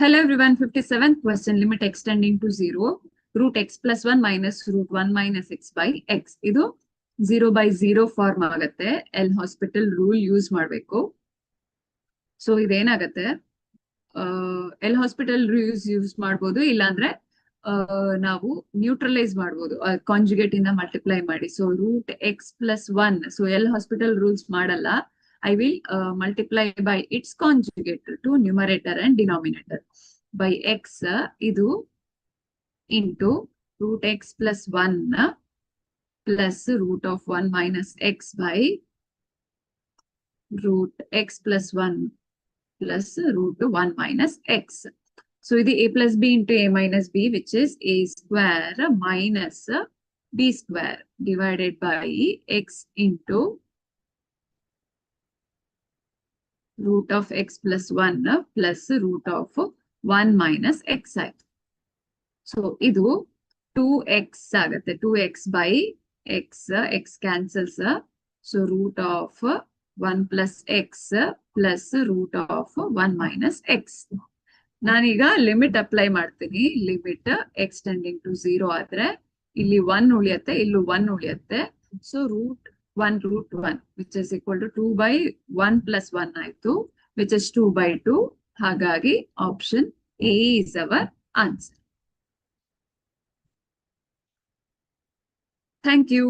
Hello everyone, 57th question, limit x tending to 0, root x plus 1 minus root 1 minus x by x. ಇದು 0 by 0 form ಆಗತ್ತೆ. L Hospital rule use ಮಾಡಬೇಕು. So ಇದೇನಾಗತ್ತೆ, L Hospital rules use ಮಾಡ್ಬೋದು, ಇಲ್ಲಾಂದ್ರೆ ನಾವು neutralise ಮಾಡ್ಬೋದು, conjugate ಇಂದ multiply ಮಾಡಿ. So root x plus 1, so L Hospital rules ಮಾಡಲ್ಲ. I will multiply by its conjugate to numerator and denominator by x idu into root x plus 1 plus root of 1 minus x by root x plus 1 plus root 1 minus x. So idu a plus b into a minus b, which is a square minus b square divided by x into root of x plus 1 plus root of 1 minus x ಆಯ್ತು. So ಇದು 2x ಆಗತ್ತೆ. 2x by x, x cancels. So root of 1 plus x plus root of 1 minus x. ನಾನೀಗ limit apply ಮಾಡ್ತೀನಿ. Limit x tending to 0 ಆದ್ರೆ ಇಲ್ಲಿ 1 ಉಳಿಯತ್ತೆ, ಇಲ್ಲೂ 1 ಉಳಿಯತ್ತೆ. So root 1 root 1, which is equal to 2 by 1 plus 1 ಆಯ್ತು, which is 2 by 2. ಹಾಗಾಗಿ option A is our answer. Thank you.